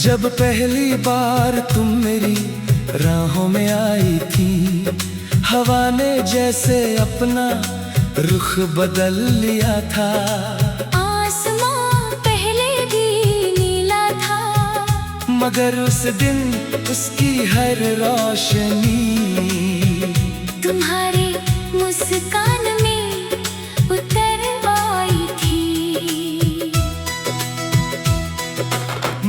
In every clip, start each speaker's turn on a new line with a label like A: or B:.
A: जब पहली बार तुम मेरी राहों में आई थी, हवा ने जैसे अपना रुख बदल लिया था।
B: आसमां पहले भी नीला था,
A: मगर उस दिन उसकी हर रोशनी
B: तुम्हारी मुस्कान में उतर आई थी।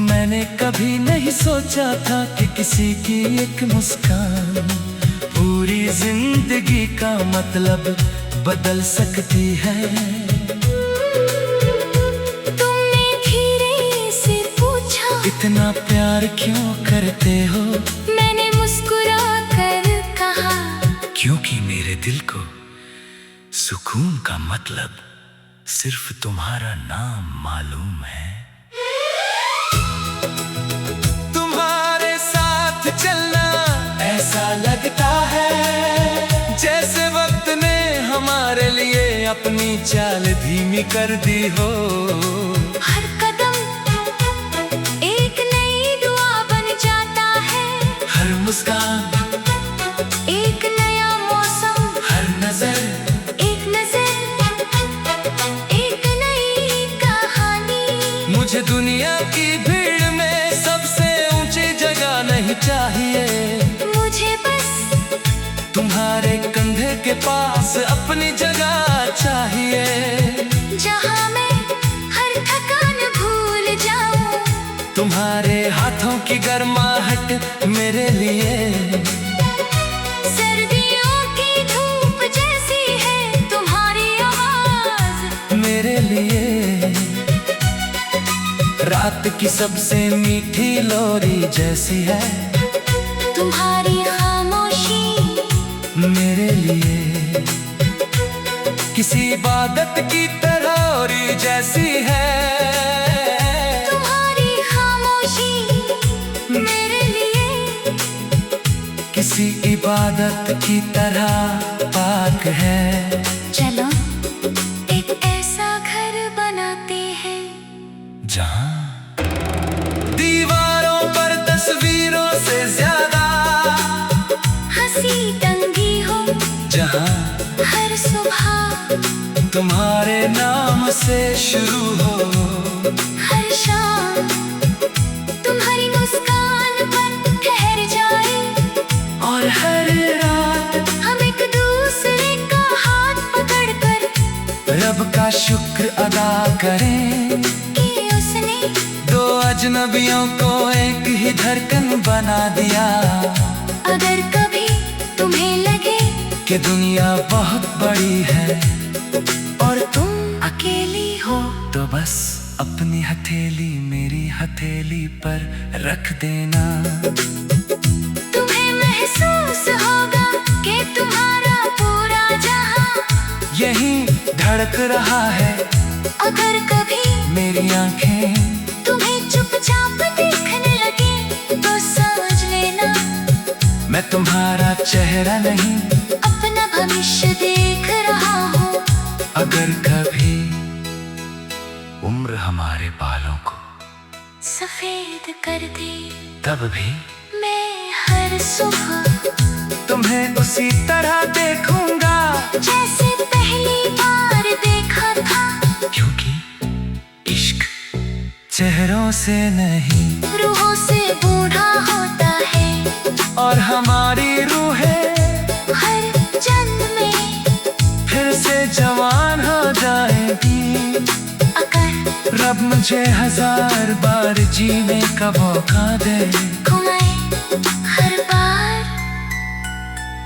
A: मैंने कभी नहीं सोचा था कि किसी की एक मुस्कान पूरी जिंदगी का मतलब बदल सकती है।
B: तुमने धीरे से पूछा,
A: इतना प्यार क्यों करते हो?
B: मैंने मुस्कुरा कर कहा,
A: क्योंकि मेरे दिल को सुकून का मतलब सिर्फ तुम्हारा नाम मालूम है। तुम्हारे साथ चलना ऐसा लगता है जैसे वक्त ने हमारे लिए अपनी चाल धीमी कर दी हो।
B: हर कदम एक नई दुआ बन जाता है,
A: हर मुस्कान
B: एक नया मौसम,
A: हर नजर
B: एक नई कहानी।
A: मुझे दुनिया की भीड़ में सबसे ऊंची जगह नहीं चाहिए,
B: मुझे बस
A: तुम्हारे कंधे के पास अपनी जगह चाहिए,
B: जहां मैं हर थकान भूल जाऊं।
A: तुम्हारे हाथों की गर्माहट मेरे लिए
B: सर्दियों की धूप जैसी है तुम्हारी आवाज
A: मेरे लिए, रात की सबसे मीठी लोरी जैसी है
B: तुम्हारी खामोशी
A: मेरे लिए, किसी इबादत की तरोरी जैसी है
B: तुम्हारी खामोशी मेरे लिए,
A: किसी इबादत की तरह पाक है।
B: चलो एक ऐसा घर बनाते हैं
A: जहां दीवारों पर तस्वीरों से ज्यादा
B: हंसी टंगी हो,
A: जहां
B: हर सुबह
A: तुम्हारे नाम से शुरू हो,
B: हर शाम तुम्हारी मुस्कान पर ठहर जाए,
A: और हर रात
B: हम एक दूसरे का हाथ पकड़कर
A: रब का शुक्र अदा करें
B: कि उसने
A: दो अजनबियों को एक ही धड़कन बना दिया।
B: अगर कभी तुम्हें लगे
A: कि दुनिया बहुत बड़ी है
B: और तुम अकेली हो,
A: तो बस अपनी हथेली मेरी हथेली पर रख देना।
B: तुम्हें महसूस होगा कि तुम्हारा पूरा जहां
A: यहीं धड़क रहा है।
B: अगर कभी
A: मेरी आंखें
B: तुम्हें चुपचाप देखने लगे तो समझ लेना
A: मैं तुम्हारा चेहरा नहीं
B: अपना भविष्य देख रहा हूँ।
A: अगर कभी उम्र हमारे बालों को
B: सफेद कर दे
A: तब भी
B: मैं हर सुबह
A: तुम्हें उसी तरह देखूंगा
B: जैसे पहली बार देखा था,
A: क्योंकि इश्क चेहरों से नहीं
B: रूहों से बूढ़ा होता है,
A: और हमारी रूहें
B: हर जन्म में
A: फिर से जवान हो जाएगी।
B: अगर
A: रब मुझे 1000 बार जीने का मौका दे,
B: घुमाए हर बार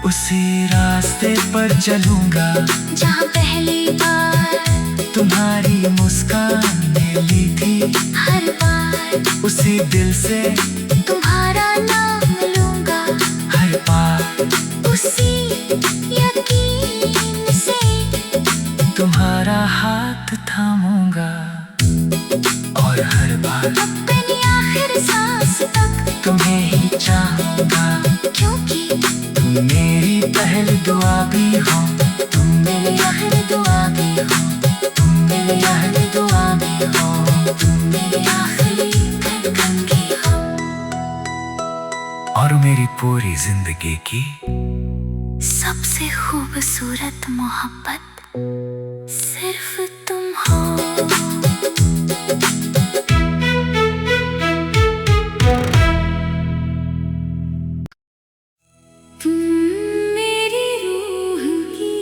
A: उसी रास्ते पर चलूंगा
B: जहाँ पहली बार
A: तुम्हारी मुस्कान ने ली थी।
B: हर बार
A: उसी दिल से
B: तुम्हारा नाम लूंगा,
A: हर बार
B: उसी यकीन से
A: तुम्हारा हाथ थामूंगा, और हर बार
B: अपनी आखिर सांस तक
A: तुम्हें ही चाहूंगा,
B: क्योंकि
A: तुम मेरी पहली दुआ भी हो,
B: तुम मेरी आखिरी दुआ भी हो, तुम मेरी आखिरी दुआ भी हो, तुम मेरी आखिरी धड़कन भी हो।
A: और मेरी पूरी जिंदगी की
B: सबसे खूबसूरत मोहब्बत सिर्फ तुम हो। तुम मेरी रूह की,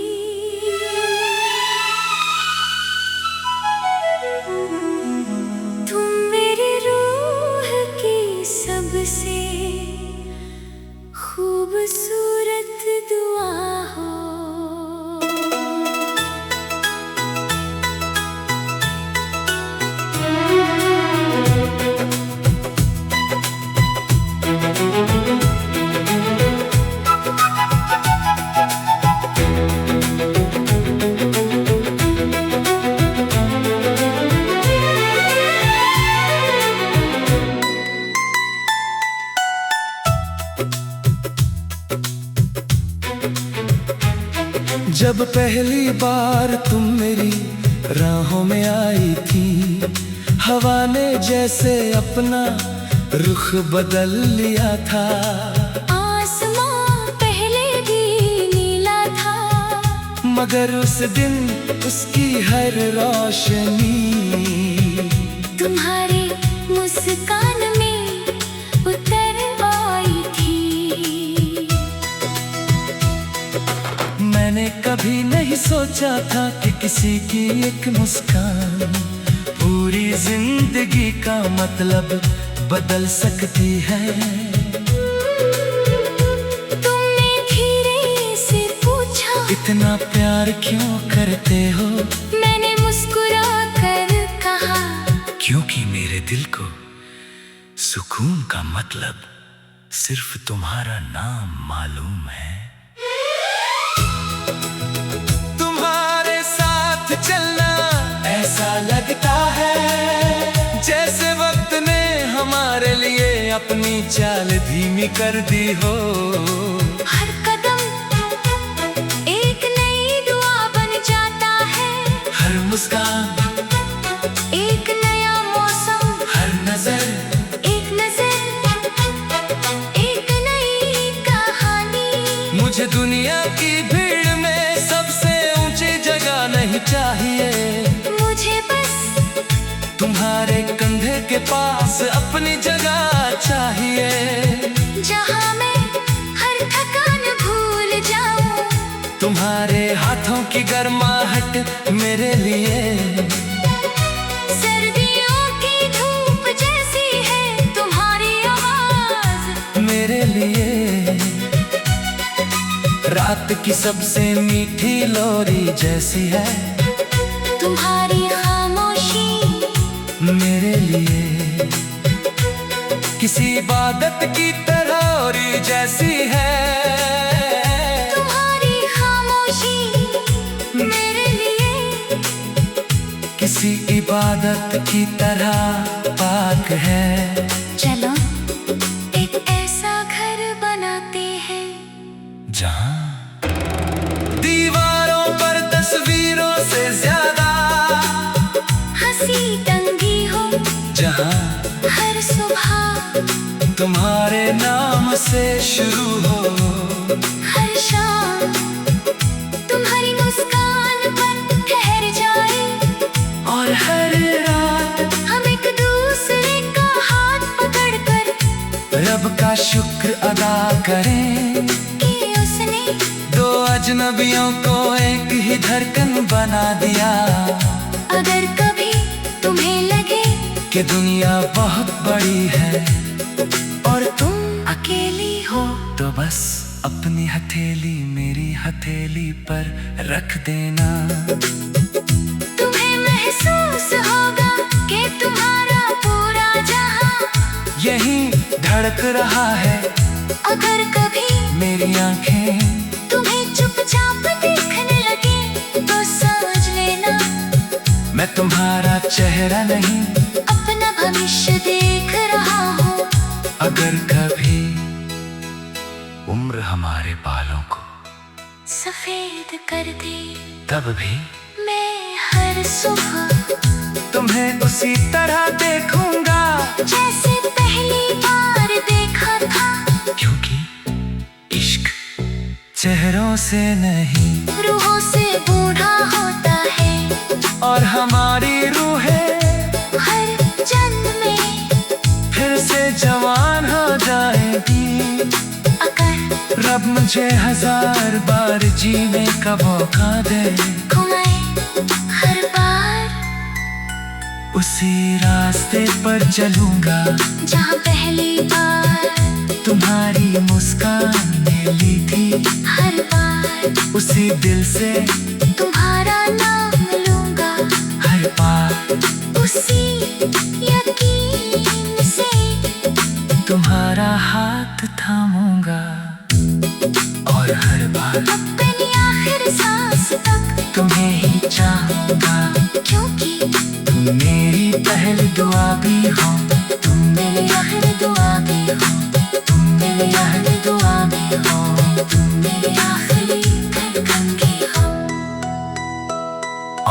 B: तुम मेरी रूह की सबसे खूबसूरत दुआ हो।
A: जब पहली बार तुम मेरी राहों में आई थी, हवा ने जैसे अपना रुख बदल लिया था।
B: आसमां पहले भी नीला था,
A: मगर उस दिन उसकी हर रोशनी
B: तुम्हारी मुस्कान में उतर आई थी।
A: मैंने कभी नहीं सोचा था कि किसी की एक मुस्कान पूरी जिंदगी का मतलब बदल सकती है।
B: तुमने धीरे से पूछा,
A: इतना प्यार क्यों करते हो?
B: मैंने मुस्कुरा कर कहा,
A: क्योंकि मेरे दिल को सुकून का मतलब सिर्फ तुम्हारा नाम मालूम है। तुम्हारे साथ चलना ऐसा लगता है जैसे वक्त ने हमारे लिए अपनी चाल धीमी कर दी हो।
B: हर कदम एक नई दुआ बन जाता है,
A: हर मुस्कान
B: एक नया मौसम,
A: हर नजर
B: एक नई कहानी।
A: मुझे दुनिया की भीड़ में सबसे ऊंची जगह नहीं चाहिए,
B: मुझे बस
A: तुम्हारे कंधे के पास अपनी जगह चाहिए।
B: जहाँ मैं हर थकान भूल जाऊं,
A: तुम्हारे हाथों की गर्माहट मेरे लिए
B: सर्दियों की धूप जैसी है तुम्हारी आवाज
A: मेरे लिए रात की सबसे मीठी लोरी जैसी है
B: तुम्हारी खामोशी
A: मेरे लिए। किसी इबादत की तरह जैसी है
B: तुम्हारी खामोशी मेरे लिए।
A: किसी इबादत की तरह पाक है।
B: चलो एक ऐसा घर बनाते हैं
A: जहाँ दीवारों पर तस्वीरों से ज्यादा
B: हंसी टंगी हो,
A: जहाँ
B: हर सुबह
A: तुम्हारे नाम से शुरू हो,
B: हर शाम तुम्हारी मुस्कान पर ठहर जाए,
A: और हर रात
B: हम एक दूसरे का हाथ पकड़कर
A: रब का शुक्र अदा करें
B: कि उसने
A: दो अजनबियों को एक ही धड़कन बना दिया।
B: अगर कभी तुम्हें लगे
A: कि दुनिया बहुत बड़ी है
B: और तुम अकेली हो,
A: तो बस अपनी हथेली मेरी हथेली पर रख देना।
B: तुम्हें महसूस होगा कि तुम्हारा पूरा जहां
A: यहीं धड़क रहा है।
B: अगर कभी
A: मेरी आंखें
B: तुम्हें चुपचाप देखने लगे तो समझ लेना
A: मैं तुम्हारा चेहरा नहीं
B: अपना भविष्य देख रहा हूँ।
A: अगर कभी उम्र हमारे बालों को
B: सफेद कर दे
A: तब भी
B: मैं हर सुबह
A: तुम्हें उसी तरह देखूंगा
B: जैसे पहली बार देखा था।
A: क्योंकि इश्क चेहरों से नहीं
B: रूहों से बूढ़ा होता है,
A: और हमारी रूहें
B: हर जन्म में
A: फिर से जवान हो जाएगी।
B: अगर
A: रब मुझे 1000 बार जीने का मौका दे,
B: घुमाए हर बार
A: उसी रास्ते पर चलूंगा
B: जहाँ पहली बार
A: तुम्हारी मुस्कान ने ली थी।
B: हर बार
A: उसी दिल से
B: तुम्हारा नाम लूंगा,
A: हर बार
B: उसी यकीन से
A: तुम्हारा हाथ थामूंगा, और हर बार
B: अपनी आखिर सांस तक
A: तुम्हें ही चाहूंगा।
B: क्योंकि
A: तुम मेरी पहली दुआ भी हो, तुम मेरी आखिरी दुआ भी हो, तुम मेरी आखिरी दुआ भी हो,
B: तुम मेरी आखिरी धड़कन की हो।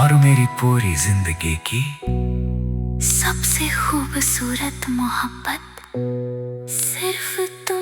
A: और मेरी पूरी जिंदगी की
B: सबसे खूबसूरत मोहब्बत सिर्फ तुम